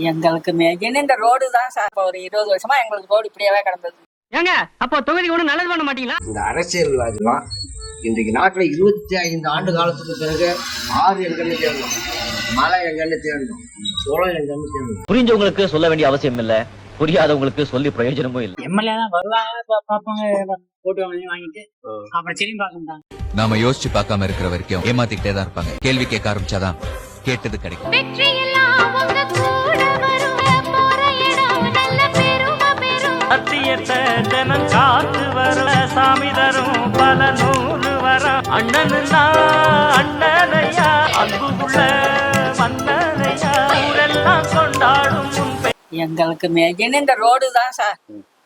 எங்களுக்கு மெயின் இந்த ரோடு தான் சார். இப்போ ஒரு 20 வருஷமா எங்களுக்கு ரோடு இப்படியாவே கிடந்தது. ஏங்க அப்போ தொகுதி ஒண்ணு நல்லது பண்ண மாட்டீங்களா? இந்த அரசியல்வாதிலாம் இன்றைக்கு நாட்டில் 25 ஆண்டு காலத்துக்கு பிறகு ஆறு எங்கன்னு தேடணும், மழை எங்கன்னு தேடணும், சோளம் எங்கன்னு தேடணும். புரிஞ்சவங்களுக்கு சொல்ல வேண்டிய அவசியம் இல்ல, புரியாதவங்களுக்கு சொல்லி பிரயோஜனமும் இல்லை. எம்எல்ஏ தான் வருவாங்க, பாப்பாங்க, போட்டு வாங்கிட்டு அப்புறம் திரும்பி பார்க்க மாட்டாங்க. நாம யோசிச்சு பார்க்காம இருக்கிற வரைக்கும் ஏமாத்திக்கிட்டே தான் இருப்பாங்க. கேள்வி கேட்க ஆரம்பிச்சாதான் கேட்டது கிடைக்கும். ஜனம் காத்து வர சாமி தரும் பல நூறு வரம். அண்ணனுன்னா அண்ணனையா, அன்புள்ள மன்னனையா, ஊரெல்லாம் கொண்டாடும். எங்களுக்கு மெயின் இந்த ரோடு தான் சார்.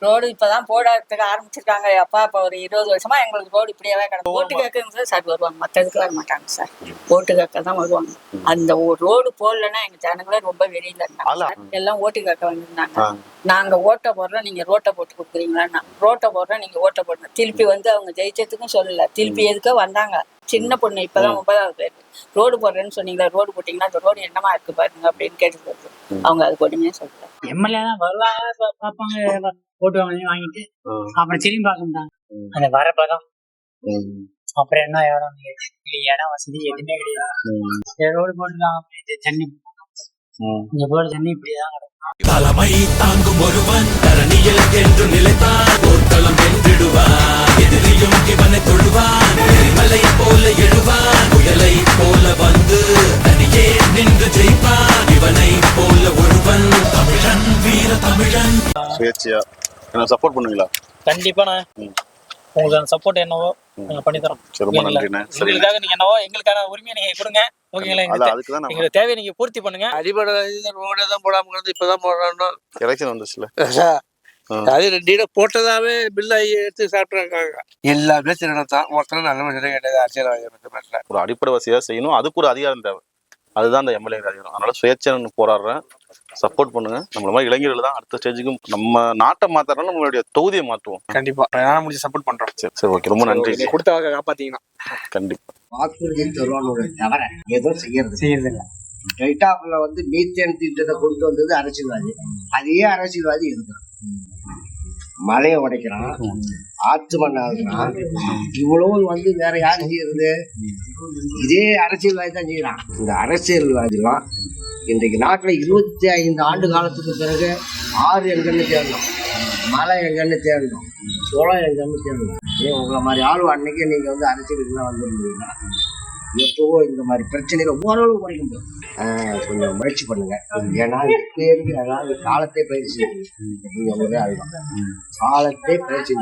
ரோடு இப்பதான் போடுறதுக்கு ஆரம்பிச்சிருக்காங்க. அப்பா இப்போ ஒரு 20 வருஷமா எங்களுக்கு ரோடு இப்படியாவே கிடக்கும். ஓட்டு கேட்குங்க சார் வருவாங்க, மற்றதுக்கு வர மாட்டாங்க சார். ஓட்டு கேட்க தான் வருவாங்க. அந்த ரோடு போடலன்னா எங்க ஜனங்களே ரொம்ப வெளியில இருந்தாங்க. எல்லாம் ஓட்டு கேட்க வந்திருந்தாங்க. நாங்க ஓட்டை போடுறோம், நீங்க ரோட்டை போட்டு கொடுக்குறீங்களா? ரோட்டை போடுறோம், நீங்க ஓட்டை போடணும். திருப்பி வந்து அவங்க ஜெயிச்சதுக்கும் சொல்லல, திருப்பி எதுக்கோ வந்தாங்க. சின்ன பொண்ணு இப்பதான் 9வது பேர். ரோடு போடுறேன்னு சொன்னீங்களா, ரோடு போட்டீங்கன்னா அந்த ரோடு என்னமா இருக்கு பாருங்க அப்படின்னு கேட்டு அவங்க அது ஒண்ணுமே சொல்லல. எம்எல்ஏ தான் வருவாங்க, பாப்பாங்க, போட்டு வாங்கிட்டு அப்புறம் திரும்பி பார்க்க மாட்டாங்க. அந்த வரப்பதான் அப்புறம் என்ன இடம் வசதி எதுவுமே கிடையாது. ரோடு போட்டுருக்காங்க, தண்ணி இங்க போட தண்ணி இப்படிதான் கிடக்கும். தலைமை தாங்கும் ஒருவன் தரணியில் என்று நிலைத்தான், போர்க்களம் வென்றிடுவான், எதிரியும் இவனை தொழுவான், மலை போல எழுவான், புயலை போல வந்து தனியே நின்று ஜெயிப்பான், இவனை போல ஒருவன் தமிழன், வீர தமிழன். சுயேட்சையா சப்போர்ட் பண்ணுவீங்களா? கண்டிப்பா நான் உங்களுக்கு அந்த சப்போர்ட் என்னவோ நாங்க பண்ணி தரோம். ரொம்ப நன்றிண்ணே. உங்களுக்காக நீங்க என்னவோ எங்களுக்கான உரிமையை நீங்க கொடுங்க, ஓகேங்களா? எங்களுக்கு தேவையை நீங்க பூர்த்தி பண்ணுங்க. அடிப்படை ரோடே தான் போடாம இப்பதான் போடணும். எலெக்ஷன் வந்துச்சுல, அது 2 இடம் போட்டதாவே பில் ஆகி எடுத்து சாப்பிட்டுருக்காங்க. எல்லாமே திருடத்தான், ஒருத்தரும் நல்ல மனுஷனே கிடையாது. அரசியல் ஒரு அடிப்படை வசதியாக செய்யணும், அதுக்கு ஒரு அதிகாரம் தேவை. அதுதான் அந்த எம்எல்ஏ அதிகாரம். அதனால சுயேட்சைன்னு போராடுறேன், சப்போர்ட் பண்ணுங்க. நம்மள மாதிரி இளைஞர்கள் தான் அடுத்த ஸ்டேஜுக்கு நம்ம நாட்டை மாத்துறோம், நம்மளுடைய தொகுதியை மாற்றுவோம். கண்டிப்பா நான் முடிஞ்சு சப்போர்ட் பண்றோம். சரி ஓகே, ரொம்ப நன்றி. கொடுத்த காப்பாத்தீங்கன்னா கண்டிப்பா. வாக்குறுதி தருவானோட தவிர ஏதோ செய்யறதில்லை. டைட்டாப்ல வந்து மீத்தேன் திட்டத்தை கொண்டு வந்தது அரசியல்வாதி. அதே அரசியல்வாதி இருக்கிறான், மலையை உடைக்கிறான், ஆற்று மண் ஆகுறான். இவ்வளவு வந்து வேற யாரு செய்யறது? இதே அரசியல்வாதி தான் செய்யறான். இந்த அரசியல்வாதிலாம் இன்றைக்கு நாட்டில் 25 ஆண்டு காலத்துக்கு பிறகு ஆறு எங்கன்னு தேடணும், மழை எங்கன்னு தேடணும், சோளம் எங்கன்னு தேடணும். உங்களை மாதிரி ஆளு அன்னைக்கே நீங்க வந்து அரசியலுக்குலாம் வந்துருந்தீங்கன்னா எப்பவோ இந்த மாதிரி பிரச்சனைகளை ஓரளவு குறைக்க முடியும். கொஞ்சம் முயற்சி பண்ணுங்க. ஏன்னா பேருக்கு அதாவது காலத்தை பயிற்சி, நீங்க ஒரே ஆளுதான், காலத்தை பயிற்சி